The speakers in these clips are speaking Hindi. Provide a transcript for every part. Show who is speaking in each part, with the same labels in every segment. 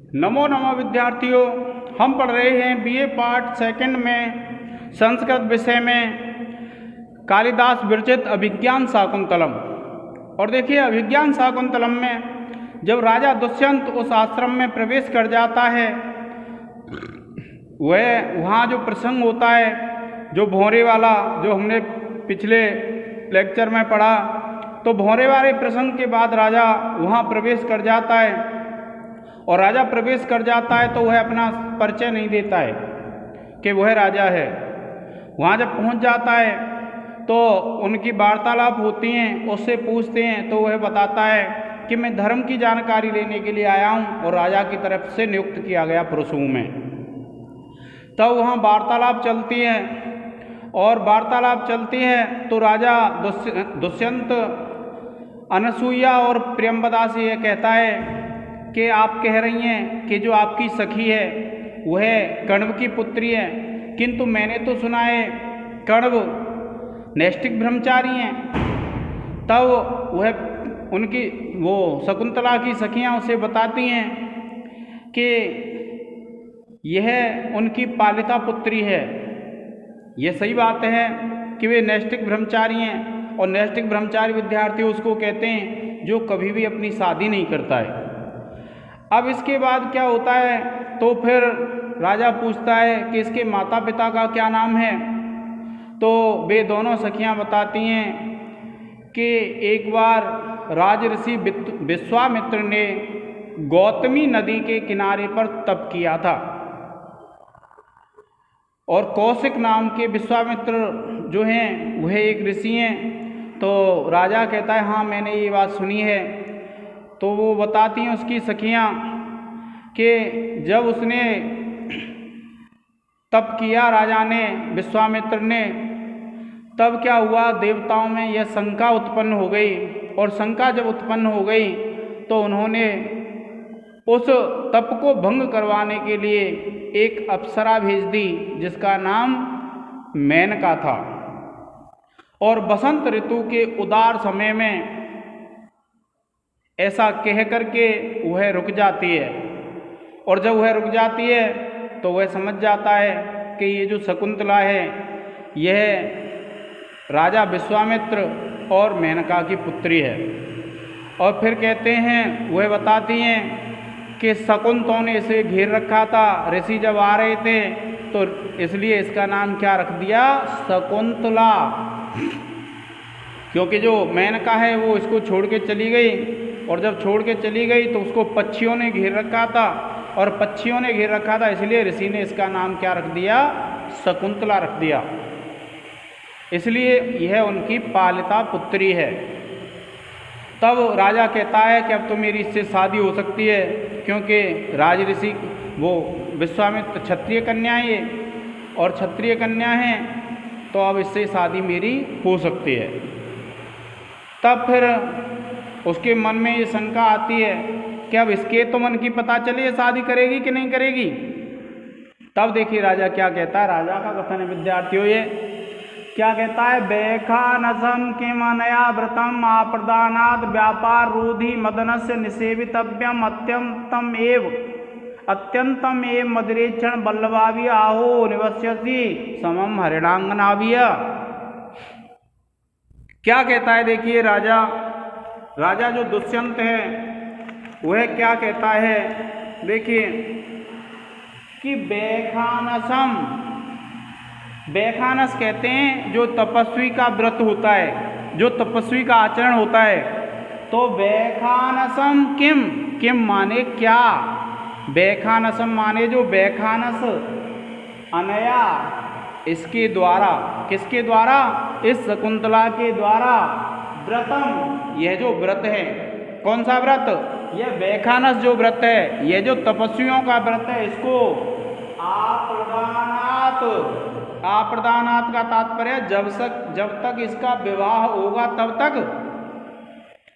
Speaker 1: नमो नमो विद्यार्थियों, हम पढ़ रहे हैं बीए पार्ट सेकंड में संस्कृत विषय में कालिदास विरचित अभिज्ञान शाकुंतलम। और देखिए, अभिज्ञान शाकुंतलम में जब राजा दुष्यंत उस आश्रम में प्रवेश कर जाता है, वह वहाँ जो प्रसंग होता है, जो भौरे वाला, जो हमने पिछले लेक्चर में पढ़ा, तो भौरे वाले प्रसंग के बाद राजा वहाँ प्रवेश कर जाता है। और राजा प्रवेश कर जाता है तो वह अपना परिचय नहीं देता है कि वह राजा है। वहाँ जब पहुँच जाता है तो उनकी वार्तालाप होती हैं, उससे पूछते हैं तो वह बताता है कि मैं धर्म की जानकारी लेने के लिए आया हूँ और राजा की तरफ से नियुक्त किया गया पुरुष हूँ मैं। तब वहाँ वार्तालाप चलती है, और वार्तालाप चलती है तो राजा दुष्यंत अनसुईया और प्रियंवदा से यह कहता है कि आप कह रही हैं कि जो आपकी सखी है वह कण्व की पुत्री है, किंतु मैंने तो सुना है कण्व नैष्ठिक ब्रह्मचारी हैं। तब वह उनकी वो शकुंतला की सखियाँ उसे बताती हैं कि यह उनकी पालिता पुत्री है। यह सही बात है कि वे नैष्ठिक ब्रह्मचारी हैं, और नैष्ठिक ब्रह्मचारी विद्यार्थी उसको कहते हैं जो कभी भी अपनी शादी नहीं करता है। अब इसके बाद क्या होता है, तो फिर राजा पूछता है कि इसके माता पिता का क्या नाम है। तो वे दोनों सखियां बताती हैं कि एक बार राज ऋषि विश्वामित्र ने गौतमी नदी के किनारे पर तप किया था, और कौशिक नाम के विश्वामित्र जो हैं वह एक ऋषि हैं। तो राजा कहता है हाँ, मैंने ये बात सुनी है। तो वो बताती हैं उसकी सखियाँ कि जब उसने तप किया राजा ने, विश्वामित्र ने, तब क्या हुआ, देवताओं में यह शंका उत्पन्न हो गई। और शंका जब उत्पन्न हो गई तो उन्होंने उस तप को भंग करवाने के लिए एक अप्सरा भेज दी जिसका नाम मेनका था। और बसंत ऋतु के उदार समय में ऐसा कह करके वह रुक जाती है, और जब वह रुक जाती है तो वह समझ जाता है कि ये जो शकुंतला है यह राजा विश्वामित्र और मेनका की पुत्री है। और फिर कहते हैं, वह बताती हैं कि शकुंतों ने इसे घेर रखा था, ऋषि जब आ रहे थे तो इसलिए इसका नाम क्या रख दिया, शकुंतला। क्योंकि जो मेनका है वो इसको छोड़ के चली गई, और जब छोड़ के चली गई तो उसको पक्षियों ने घेर रखा था, और पक्षियों ने घेर रखा था इसलिए ऋषि ने इसका नाम क्या रख दिया, शकुंतला रख दिया। इसलिए यह उनकी पालिता पुत्री है। तब राजा कहता है कि अब तो मेरी इससे शादी हो सकती है, क्योंकि राज ऋषि वो विश्वामित्र क्षत्रिय कन्या है और क्षत्रिय कन्या है, तो अब इससे शादी मेरी हो सकती है। तब फिर उसके मन में ये शंका आती है कि अब इसके तो मन की पता चले ये शादी करेगी कि नहीं करेगी। तब देखिए राजा क्या कहता है, राजा का कथन है विद्यार्थियों, ये क्या कहता है, बेखानसम किम अनया व्रतम आप्रदानाद व्यापार रूधि मदनस्य निषेवितव्यम अत्यंतम एव मदिरेक्षण बल्लभावी आहो निवस्यसि समम हरिणांगनाभिय। क्या कहता है, देखिए राजा जो दुष्यंत है वह क्या कहता है, देखिए कि बेखानस कहते हैं जो तपस्वी का व्रत होता है, जो तपस्वी का आचरण होता है। तो बेखानसम किम माने क्या, बेखानसम माने जो बेखानस अनया इसके द्वारा, किसके द्वारा, इस शकुंतला के द्वारा, व्रतम यह जो व्रत है, कौन सा व्रत, यह बेखानस जो व्रत है, यह जो तपस्वियों का व्रत है, इसको आप्रदानात का तात्पर्य जब तक इसका विवाह होगा तब तक।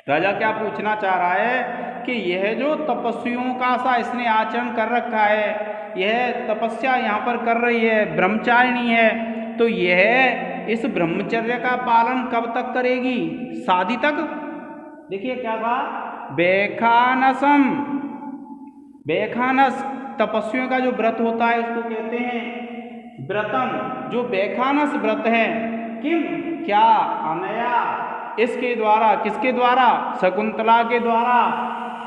Speaker 1: राजा क्या पूछना चाह रहा है कि यह जो तपस्वियों का सा इसने आचरण कर रखा है, यह तपस्या यहाँ पर कर रही है, ब्रह्मचारिणी है, तो यह इस ब्रह्मचर्य का पालन कब तक करेगी, शादी तक। देखिए क्या कहा, बेखानसम बैखानस तपस्वियों का जो व्रत होता है उसको कहते हैं व्रतम। जो बैखानस व्रत है, किम क्या, अनया इसके द्वारा, किसके द्वारा, शकुंतला के द्वारा,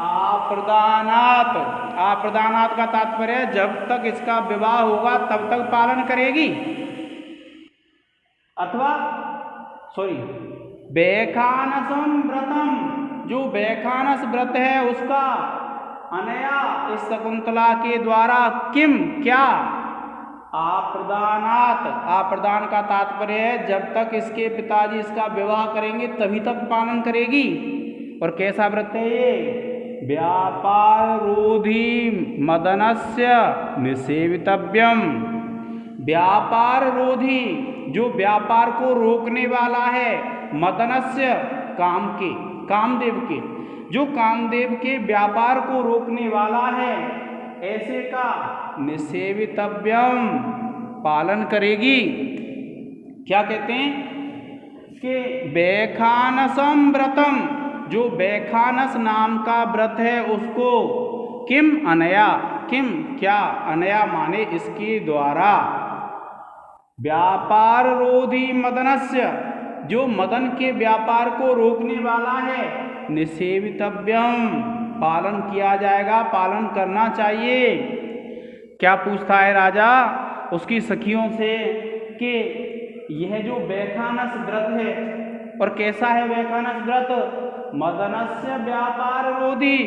Speaker 1: आप्रदानात। आप्रदानात का तात्पर्य है जब तक इसका विवाह होगा तब तक पालन करेगी, अथवा बैखानसम व्रतम, जो बैखानस व्रत है उसका, अनया इस शकुंतला के द्वारा, किम क्या, आप्रदानात। आप्रदान का तात्पर्य है जब तक इसके पिताजी इसका विवाह करेंगे तभी तक पालन करेगी। और कैसा व्रत है ये, व्यापार रोधी मदनस्य निसेवितव्यम। व्यापार रोधी, जो व्यापार को रोकने वाला है, मदनस्य काम के, कामदेव के, जो कामदेव के व्यापार को रोकने वाला है, ऐसे का निसेवितव्यम पालन करेगी। क्या कहते हैं कि बैखानसम व्रतम, जो बैखानस नाम का व्रत है उसको, किम अनया, किम क्या, अनया माने इसके द्वारा, व्यापार रोधी मदनस्य, जो मदन के व्यापार को रोकने वाला है, निसेवितव्यम पालन किया जाएगा, पालन करना चाहिए। क्या पूछता है राजा उसकी सखियों से कि यह जो बैखानस व्रत है, और कैसा है बैखानस व्रत, मदनस्य व्यापार रोधी,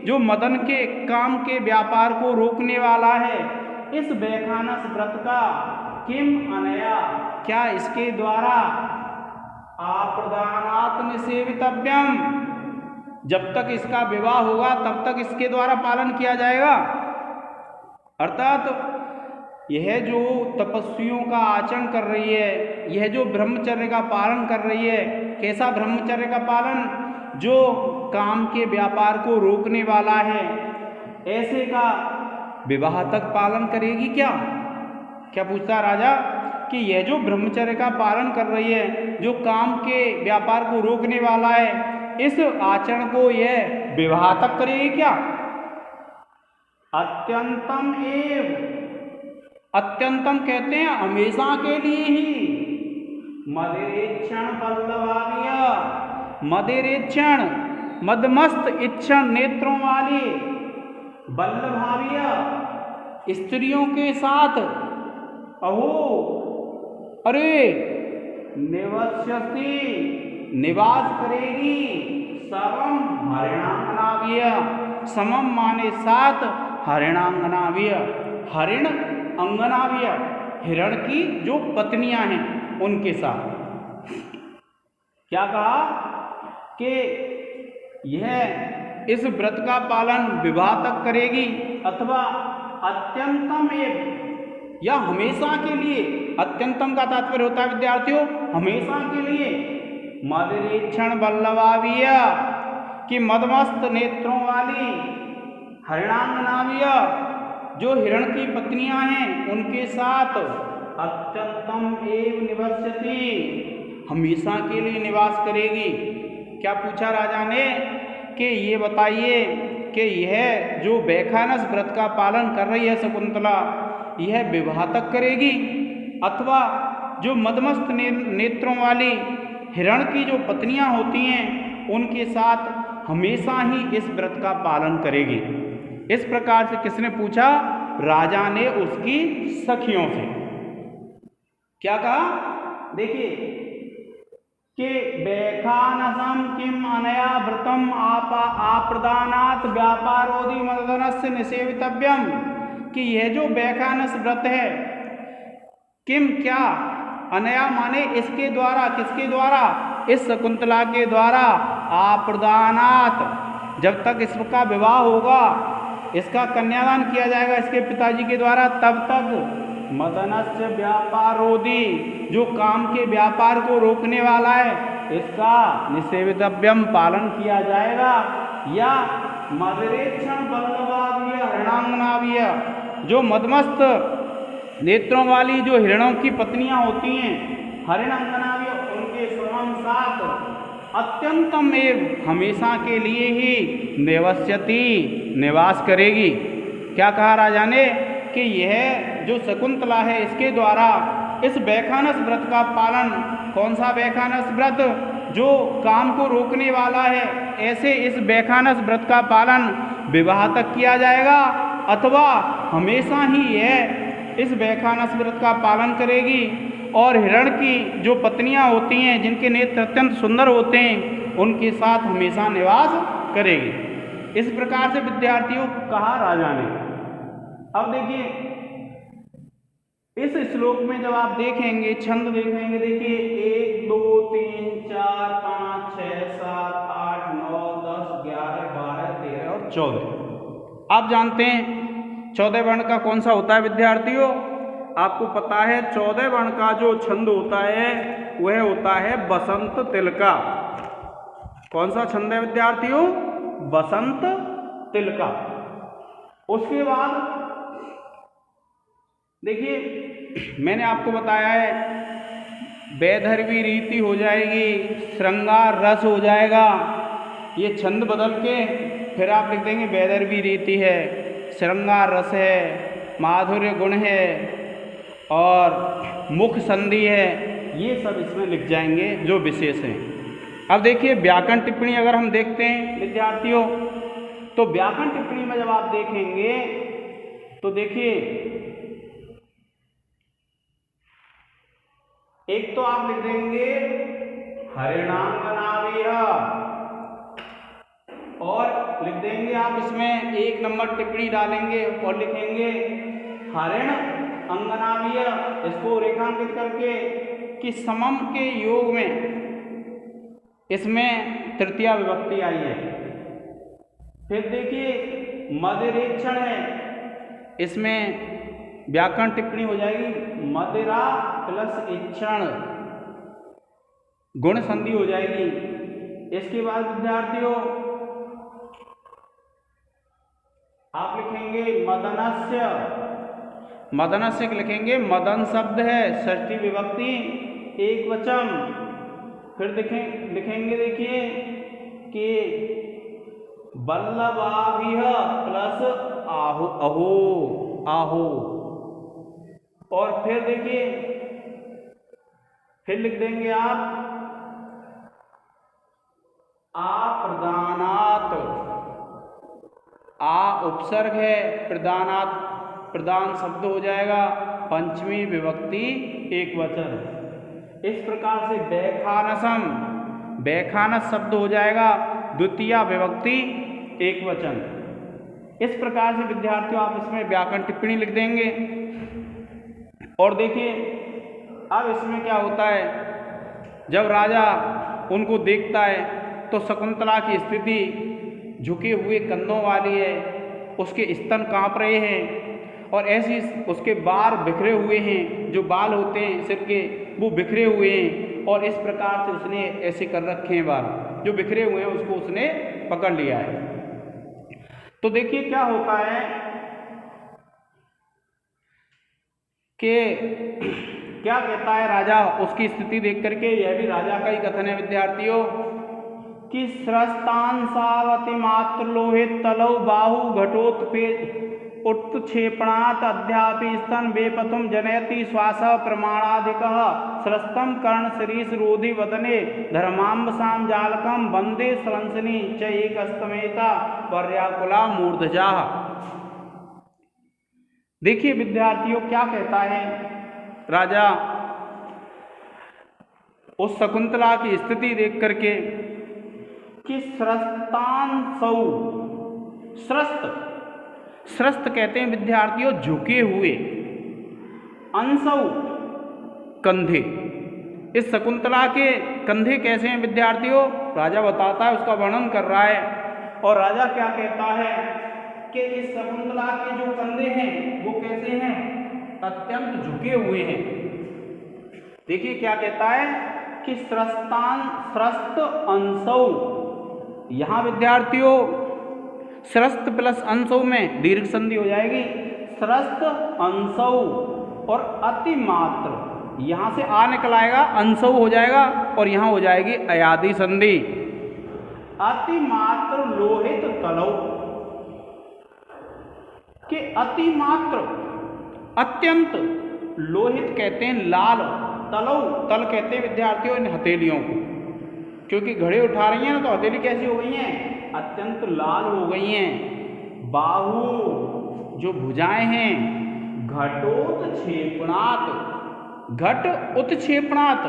Speaker 1: जो मदन के काम के व्यापार को रोकने वाला है, इस बैखानस व्रत का, किम अनया क्या, इसके द्वारा, आप्रदानात् निसेवितव्यम जब तक इसका विवाह होगा तब तक इसके द्वारा पालन किया जाएगा। अर्थात यह जो तपस्वियों का आचरण कर रही है, यह जो ब्रह्मचर्य का पालन कर रही है, कैसा ब्रह्मचर्य का पालन, जो काम के व्यापार को रोकने वाला है, ऐसे का विवाह तक पालन करेगी क्या। क्या पूछता राजा कि यह जो ब्रह्मचर्य का पालन कर रही है, जो काम के व्यापार को रोकने वाला है, इस आचरण को यह विवाह तक करेगी क्या। अत्यंतम एव, अत्यंतम कहते हैं हमेशा के लिए ही, मदेरेक्षण बल्लभाविय, मदेरेक्षण मदमस्त इच्छण नेत्रों वाली, बल्लभाविय स्त्रियों के साथ, अहो अरे निवस्यति निवास करेगी, समम हरिणांगनाव्य, समम माने साथ, हरिणांगनाव्य हरिण अंगनाव्य, हिरण की जो पत्नियां हैं उनके साथ। क्या कहा कि यह इस व्रत का पालन विवाह तक करेगी, अथवा अत्यंतम एव या हमेशा के लिए, अत्यंतम का तात्पर्य होता है विद्यार्थियों हमेशा के लिए, मदरेक्षण बल्लभाविय कि मदमस्त नेत्रों वाली, हरिणांगनाव्य जो हिरण की पत्नियां हैं उनके साथ, अत्यंतम एव निवस्यति हमेशा के लिए निवास करेगी। क्या पूछा राजा ने कि ये बताइए कि यह जो बैखानस व्रत का पालन कर रही है शकुंतला, यह विवाह तक करेगी, अथवा जो मदमस्त नेत्रों वाली हिरण की जो पत्नियां होती हैं उनके साथ हमेशा ही इस व्रत का पालन करेगी। इस प्रकार से किसने पूछा, राजा ने उसकी सखियों से। क्या कहा, देखिए कि बैखानसम किम अनया व्रतम आप्रदानात् व्यापारोधि मदनस्य निसेवितव्यम, कि यह जो बैखानस व्रत है, किम क्या, अनया माने इसके द्वारा, किसके द्वारा, इस शकुंतला के द्वारा, आप्रदानात् जब तक इसका विवाह होगा, इसका कन्यादान किया जाएगा इसके पिताजी के द्वारा, तब तक मदनस्य व्यापारोधि जो काम के व्यापार को रोकने वाला है, इसका निसेवितव्यम पालन किया जाएगा। या मदरेक्षण बल्लभाव्य हरिणांगनाव्य जो मदमस्त नेत्रों वाली जो हिरणों की पत्नियां होती हैं, हरिणांगनाव्य उनके समम साथ, अत्यंतम एव हमेशा के लिए ही निवस्यति निवास करेगी। क्या कहा राजा ने कि यह जो शकुंतला है इसके द्वारा इस वैखानस व्रत का पालन, कौन सा वैखानस व्रत, जो काम को रोकने वाला है, ऐसे इस वैखानस व्रत का पालन विवाह तक किया जाएगा अथवा हमेशा ही यह इस वैखानस व्रत का पालन करेगी और हिरण की जो पत्नियां होती हैं जिनके नेत्र अत्यंत सुंदर होते हैं उनके साथ हमेशा निवास करेगी। इस प्रकार से विद्यार्थियों कहा राजा ने। अब देखिए इस श्लोक में जब आप देखेंगे, छंद देखेंगे, देखिए 1 2 3 4 5 6 7 8 9 10 11 12 13 और 14। आप जानते हैं 14 वर्ण का कौन सा होता है विद्यार्थियों? आपको पता है 14 वर्ण का जो छंद होता है वह होता है बसंत तिलका। कौन सा छंद है विद्यार्थियों? बसंत तिलका। उसके बाद देखिए मैंने आपको बताया है वैदर्भी रीति हो जाएगी, श्रृंगार रस हो जाएगा। ये छंद बदल के फिर आप लिख देंगे वैदर्भी रीति है, श्रृंगार रस है, माधुर्य गुण है और मुख संधि है, ये सब इसमें लिख जाएंगे जो विशेष हैं। अब देखिए व्याकरण टिप्पणी अगर हम देखते हैं विद्यार्थियों, तो व्याकरण टिप्पणी में जब आप देखेंगे तो देखिए एक तो आप लिख देंगे हरिणांगनाभिः और लिख देंगे आप इसमें 1 नंबर टिप्पणी डालेंगे और लिखेंगे हरिण अंगनाभिः। इसको रेखांकित करके कि समम के योग में इसमें तृतीया विभक्ति आई है। फिर देखिए मदिरेक्षण है, इसमें व्याकरण टिप्पणी हो जाएगी मदिरा प्लस इक्षण, गुण संधि हो जाएगी। इसके बाद विद्यार्थियों आप लिखेंगे मदनस्य, मदनस्य लिखेंगे मदन शब्द है षष्ठी विभक्ति एक वचन। फिर लिखेंगे देखिए कि वल्लभाभिः प्लस आहु अहो आहो। और फिर देखिए फिर लिख देंगे आप आप्रदानात्, आ उपसर्ग है, प्रदानात् प्रदान शब्द हो जाएगा पंचमी विभक्ति एक वचन। इस प्रकार से वैखानसम, वैखानस शब्द हो जाएगा द्वितीया विभक्ति एक वचन। इस प्रकार से विद्यार्थियों आप इसमें व्याकरण टिप्पणी लिख देंगे। और देखिए अब इसमें क्या होता है, जब राजा उनको देखता है तो शकुंतला की स्थिति झुके हुए कंधों वाली है, उसके स्तन कांप रहे हैं और ऐसी उसके बाल बिखरे हुए हैं, जो बाल होते हैं सिर के वो बिखरे हुए हैं और इस प्रकार से उसने ऐसे कर रखे हैं, बाल जो बिखरे हुए हैं उसको उसने पकड़ लिया है। तो देखिए क्या होता है कि क्या कहता है राजा उसकी स्थिति देख करके, यह भी राजा का ही कथन है विद्यार्थियों, कि स्रस्तान सावति मात्र लोहित तलौ बाहु घटोत्पे उत्क्षेपणात् अध्यापि स्तन बेपतुम जनयति श्वास प्रमाणाधिकः स्रस्तम कर्ण शरीष रोधि वदने धर्माम्बसाम जालकम वंदे स्रंसनी च एकस्तमेता वर्याकुला मूर्धजा। देखिए विद्यार्थियों क्या कहता है राजा उस शकुंतला की स्थिति देख करके कि स्रस्तान सौ, स्रस्त, स्रस्त कहते हैं विद्यार्थियों झुके हुए, अंसौ कंधे। इस शकुंतला के कंधे कैसे हैं विद्यार्थियों? राजा बताता है, उसका वर्णन कर रहा है। और राजा क्या कहता है कि इस शकुंतला के जो कंधे हैं वो कैसे हैं? अत्यंत झुके हुए हैं। देखिए क्या कहता है कि स्रस्तान, स्रस्त अंसौ, यहाँ विद्यार्थियों स्रस्त प्लस अंसौ में दीर्घ संधि हो जाएगी, स्रस्त अंसौ। और अतिमात्र यहाँ से आ निकल आएगा, अंसौ हो जाएगा और यहाँ हो जाएगी अयादि संधि। अतिमात्र लोहित तलौ, कि अतिमात्र अत्यंत लोहित कहते हैं लाल, तलौ तल कहते हैं विद्यार्थियों इन हथेलियों को, क्योंकि घड़े उठा रही हैं ना तो हथेली कैसी हो गई हैं, अत्यंत लाल हो गई हैं। बाहु जो भुजाएं हैं, घटोत्क्षेपणात्, घट उत्क्षेपणात्,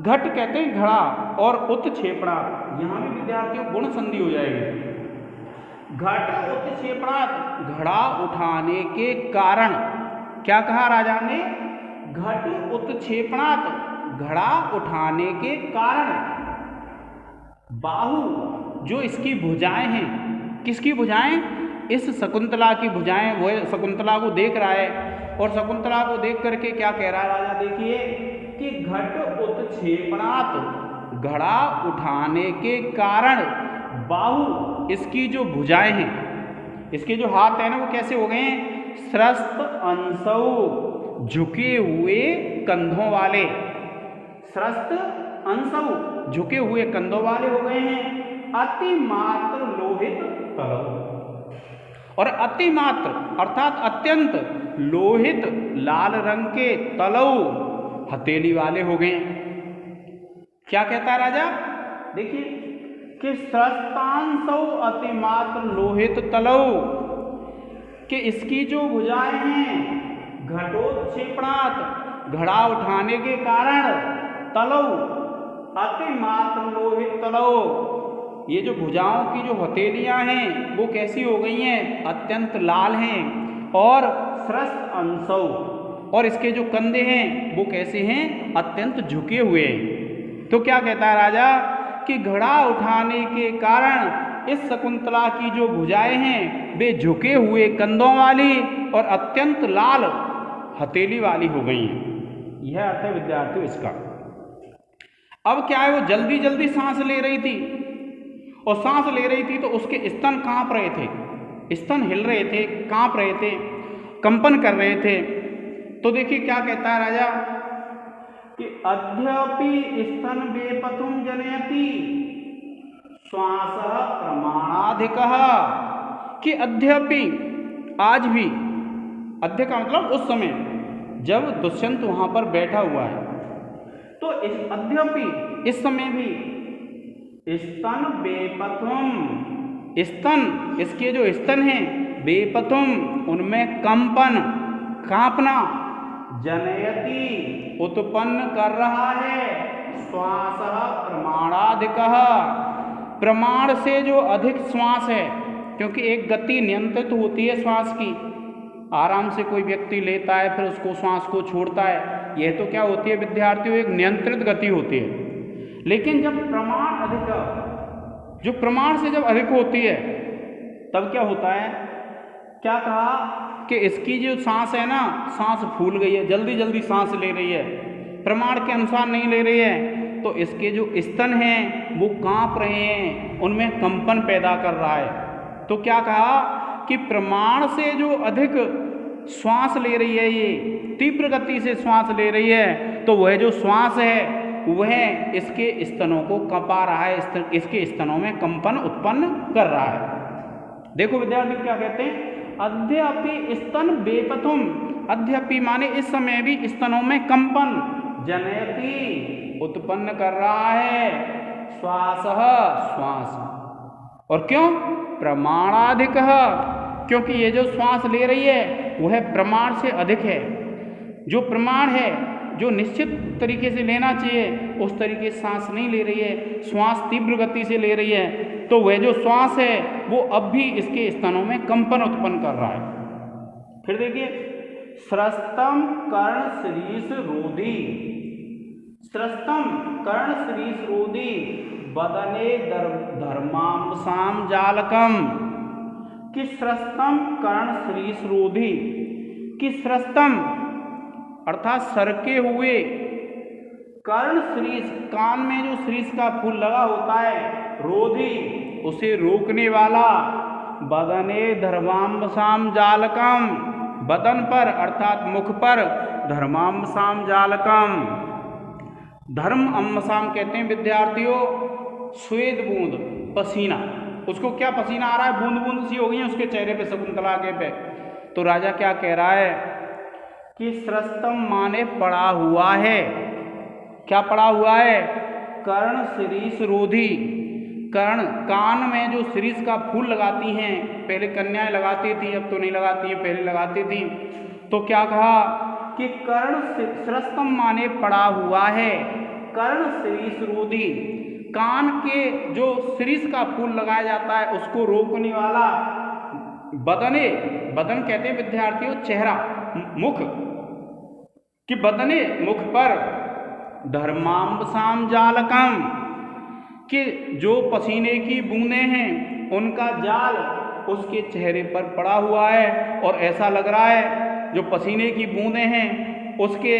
Speaker 1: घट कहते हैं घड़ा और उत्क्षेपणात् यहाँ भी विद्यार्थियों गुण संधि हो जाएगी। घट उत्क्षेपणात् घड़ा उठाने के कारण, क्या कहा राजा ने, घट उत्क्षेपणात् घड़ा उठाने के कारण। बाहु जो इसकी भुजाएं हैं, किसकी भुजाएं, इस शकुंतला की भुजाएं, वो शकुंतला को देख रहा है और शकुंतला को देख करके क्या कह रहा है राजा, देखिए कि घट उत्क्षेपणात् घड़ा उठाने के कारण बाहु इसकी जो भुजाएं हैं, इसके जो हाथ है ना वो कैसे हो गए हैं, स्रस्त अंशौ झुके हुए कंधों वाले, स्रस्त अंशौ झुके हुए कंधों वाले हो गए हैं। अतिमात्र लोहित तलौ, और अतिमात्र अर्थात अत्यंत लोहित लाल रंग के तलौ हथेली वाले हो गए। क्या कहता है राजा, देखिए कि स्रस्तांशौ अतिमात्र लोहित तलौ, कि इसकी जो भुजाएं हैं घटोत्क्षेपणात् घड़ा उठाने के कारण, तलौ अतिमात्र लोहित तलौ, ये जो भुजाओं की जो हथेलियां हैं वो कैसी हो गई हैं, अत्यंत लाल हैं। और स्रस्त अंशौ, और इसके जो कंधे हैं वो कैसे हैं, अत्यंत झुके हुए हैं। तो क्या कहता है राजा कि घड़ा उठाने के कारण इस शकुंतला की जो भुजाएं हैं वे झुके हुए कंधों वाली और अत्यंत लाल हथेली वाली हो गई हैं। यह अर्थ है विद्यार्थियों इसका। अब क्या है, वो जल्दी जल्दी सांस ले रही थी, और सांस ले रही थी तो उसके स्तन कांप रहे थे, स्तन हिल रहे थे, कांप रहे थे, कंपन कर रहे थे। तो देखिए क्या कहता है राजा कि अद्यापि स्तन बेपथुम जनयति श्वासः प्रमाणाधिकः, कि अद्यापि आज भी, अद्य का मतलब उस समय जब दुष्यंत वहां पर बैठा हुआ है, तो इस अद्यापि इस समय भी स्तन बेपथुम, स्तन इसके जो स्तन हैं बेपथुम उनमें कंपन कांपना, जनयति उत्पन्न कर रहा है, श्वासः प्रमाणाधिकः प्रमाण से जो अधिक श्वास है, क्योंकि एक गति नियंत्रित होती है श्वास की, आराम से कोई व्यक्ति लेता है फिर उसको श्वास को छोड़ता है, यह तो क्या होती है विद्यार्थियों, एक नियंत्रित गति होती है। लेकिन जब प्रमाण अधिक, जो प्रमाण से जब अधिक होती है तब क्या होता है, क्या कहा कि इसकी जो सांस है ना, सांस फूल गई है, जल्दी जल्दी सांस ले रही है, प्रमाण के अनुसार नहीं ले रही है, तो इसके जो स्तन हैं वो कांप रहे हैं, उनमें कंपन पैदा कर रहा है। तो क्या कहा कि प्रमाण से जो अधिक श्वास ले रही है, ये तीव्र गति से श्वास ले रही है, तो वह जो श्वास है वह इसके स्तनों को कंपा रहा है, इसके स्तनों में कंपन उत्पन्न कर रहा है। देखो विद्यार्थी क्या कहते हैं, अद्यापि स्तन बेपथुम, अद्यापि माने इस समय भी स्तनों में कंपन, जनयति उत्पन्न कर रहा है, श्वासः श्वास, और क्यों, प्रमाणाधिकः, क्योंकि ये जो श्वास ले रही है वह प्रमाण से अधिक है। जो प्रमाण है, जो निश्चित तरीके से लेना चाहिए उस तरीके से सांस नहीं ले रही है, श्वास तीव्र गति से ले रही है, तो वह जो श्वास है वो अब भी इसके स्तनों में कंपन उत्पन्न कर रहा है। फिर देखिए, स्रस्तम कर्ण श्रीष रोधी, स्रस्तम कर्ण श्रीष रोधी बदने धर्मांसाम जालकम, कि स्रस्तम कर्ण श्रीष रोधी, कि स्रस्तम अर्थात सरके हुए, कर्ण श्रीष कान में जो श्रीष का फूल लगा होता है, रोधी उसे रोकने वाला, बदने धर्मांसाम जालकम बदन पर अर्थात मुख पर, धर्मांसाम जालकम, धर्म अम्मसाम कहते हैं विद्यार्थियों श्वेत बूंद पसीना, उसको क्या पसीना आ रहा है, बूंद बूंद सी हो गई है उसके चेहरे पे, शकुंतला के पे, तो राजा क्या कह रहा है कि स्रस्तम माने पड़ा हुआ है। क्या पड़ा हुआ है? कर्ण शिरीष रोधी। कर्ण, कान में जो शिरीष का फूल लगाती हैं, पहले कन्याएं लगाती थी, अब तो नहीं लगाती हैं, पहले लगाती थी। तो क्या कहा कि कर्ण स्रस्तम माने पड़ा हुआ है, कर्ण शिरीष रोधी। कान के जो शिरीष का फूल लगाया जाता है उसको रोकने वाला बदने, बदन कहते हैं विद्यार्थियों चेहरा, मुख, कि बदने मुख पर धर्मांबसाम जालकम, कि जो पसीने की बूंदें हैं उनका जाल उसके चेहरे पर पड़ा हुआ है। और ऐसा लग रहा है जो पसीने की बूंदें हैं उसके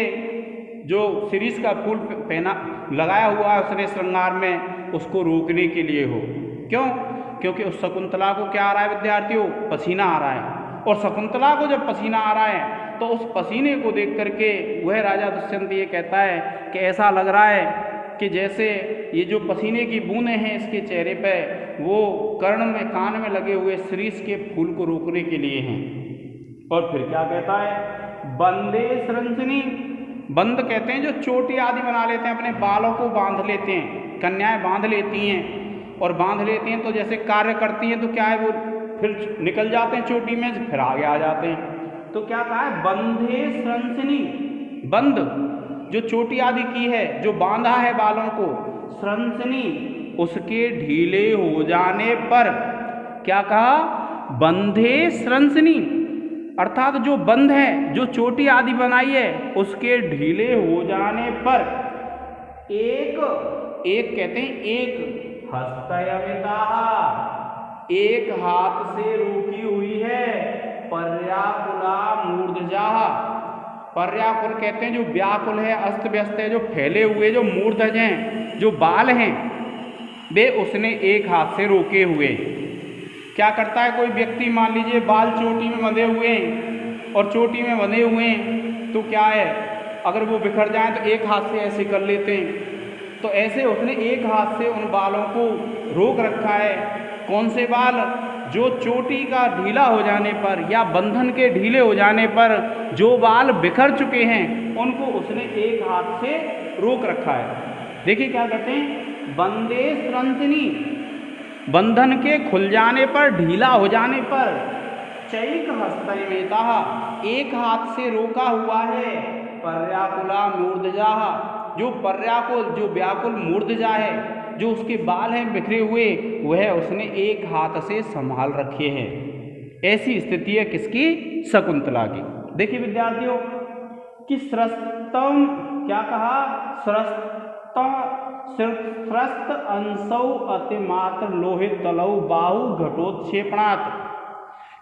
Speaker 1: जो शिरीष का फूल पहना लगाया हुआ है उसने श्रृंगार में, उसको रोकने के लिए हो। क्यों? क्योंकि उस शकुंतला को क्या आ रहा है विद्यार्थियों? पसीना आ रहा है। और शकुंतला को जब पसीना आ रहा है तो उस पसीने को देख करके वह राजा दुष्यंत ये कहता है कि ऐसा लग रहा है कि जैसे ये जो पसीने की बूंदें हैं इसके चेहरे पे वो कर्ण में, कान में लगे हुए शिरीष के फूल को रोकने के लिए हैं। और फिर क्या कहता है? बंदे सृंसनी, बंद कहते हैं जो चोटी आदि बना लेते हैं, अपने बालों को बांध लेते हैं, कन्याएं बांध लेती हैं, और बांध लेती हैं तो जैसे कार्य करती हैं तो क्या है वो फिर निकल जाते हैं चोटी में, फिर आगे आ जाते हैं। तो क्या कहा है? बंधे सृंसनी, बंद जो चोटी आदि की है, जो बांधा है बालों को, सृंसनी उसके ढीले हो जाने पर, क्या कहा? बंधे सृंसनी, अर्थात जो बंध है, जो चोटी आदि बनाई है उसके ढीले हो जाने पर एक कहते हैं एक हस्तयमिता, एक हाथ से रोकी हुई है, पर्याकुला मूर्धजा। पर्याकुल कहते हैं जो व्याकुल है, अस्त व्यस्त है, जो फैले हुए, जो मूर्धज हैं, जो बाल हैं, वे उसने एक हाथ से रोके हुए। क्या करता है कोई व्यक्ति, मान लीजिए बाल चोटी में बंधे हुए हैं और चोटी में बंधे हुए हैं तो क्या है, अगर वो बिखर जाएं तो एक हाथ से ऐसे कर लेते हैं। तो ऐसे उसने एक हाथ से उन बालों को रोक रखा है। कौन से बाल? जो चोटी का ढीला हो जाने पर या बंधन के ढीले हो जाने पर जो बाल बिखर चुके हैं उनको उसने एक हाथ से रोक रखा है। देखिए क्या कहते हैं? बंदे सृंसनी, बंधन के खुल जाने पर, ढीला हो जाने पर, चैक हस्तयमेता, एक हाथ से रोका हुआ है, पर्याकुला मूर्धजा, जो पर्याकुल, जो व्याकुल मूर्धजा है, जो उसके बाल हैं बिखरे हुए, वह उसने एक हाथ से संभाल रखे हैं। ऐसी स्थिति है किसकी? शकुंतला की। देखिए विद्यार्थियों कि स्रस्तम, क्या कहा? स्रस्त अंशौ अतिमात्र लोहित तलौ बाहु घटोत्क्षेपणात्,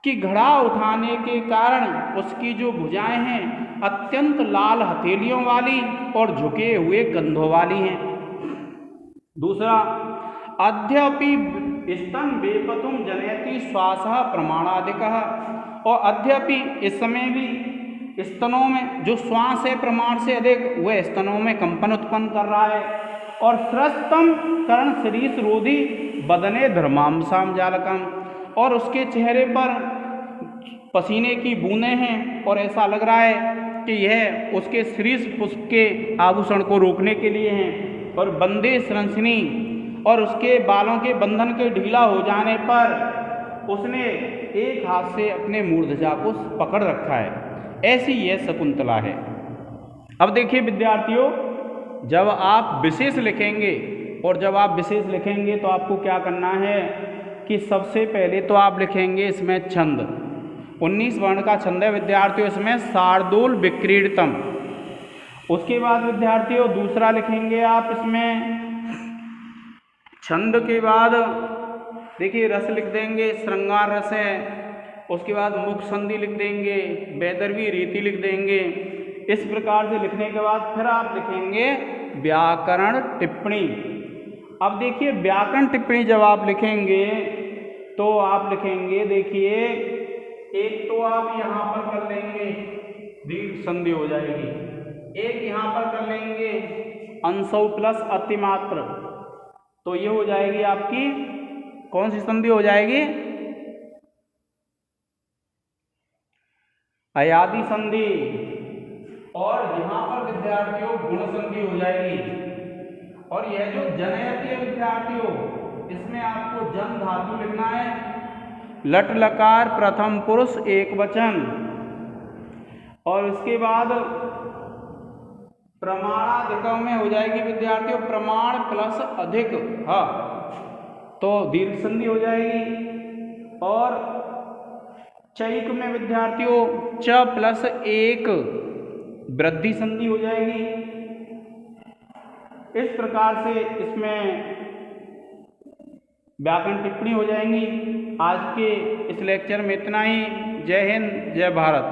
Speaker 1: कि घड़ा उठाने के कारण उसकी जो भुजाएं हैं अत्यंत लाल हथेलियों वाली और झुके हुए कंधों वाली हैं। दूसरा, अद्यपि स्तन बेपतुम जनयति श्वासः प्रमाणाधिकः, और अद्यपि इस समय भी स्तनों में जो श्वास है प्रमाण से अधिक, वह स्तनों में कंपन उत्पन्न कर रहा है। और स्रस्तम कर्ण शिरीष रोधी बदने धर्मांसाम जालकम, और उसके चेहरे पर पसीने की बूंदें हैं और ऐसा लग रहा है कि यह उसके शिरीष पुष्प के आभूषण को रोकने के लिए हैं। और बंदे सृंसनी, और उसके बालों के बंधन के ढीला हो जाने पर उसने एक हाथ से अपने मूर्धजा को पकड़ रखा है। ऐसी यह शकुंतला है। अब देखिए विद्यार्थियों, जब आप विशेष लिखेंगे, और जब आप विशेष लिखेंगे तो आपको क्या करना है कि सबसे पहले तो आप लिखेंगे इसमें छंद, 19 वर्ण का छंद है विद्यार्थियों, इसमें शार्दूल विक्रीडितम। उसके बाद विद्यार्थियों दूसरा लिखेंगे आप इसमें छंद के बाद देखिए रस लिख देंगे, श्रृंगार रस है। उसके बाद मुख संधि लिख देंगे, वैदर्भी रीति लिख देंगे। इस प्रकार से लिखने के बाद फिर आप लिखेंगे व्याकरण टिप्पणी। अब देखिए व्याकरण टिप्पणी जब आप लिखेंगे तो आप लिखेंगे, देखिए एक तो आप यहाँ पर कर लेंगे दीर्घ संधि हो जाएगी, एक यहाँ पर कर लेंगे अंशौ प्लस अतिमात्र, तो ये हो जाएगी आपकी कौन सी संधि हो जाएगी? अयादि संधि, और यहाँ पर विद्यार्थियों गुण संधि हो जाएगी। और यह जो जनयति है विद्यार्थियों, इसमें आपको जन धातु लिखना है, लट लकार प्रथम पुरुष एक वचन, और इसके बाद प्रमाणाधिकम में हो जाएगी विद्यार्थियों प्रमाण प्लस अधिक, हाँ, तो दीर्घ संधि हो जाएगी। और चैक में विद्यार्थियों च प्लस एक वृद्धि संधि हो जाएगी। इस प्रकार से इसमें व्याकरण टिप्पणी हो जाएंगी। आज के इस लेक्चर में इतना ही। जय हिंद, जय भारत।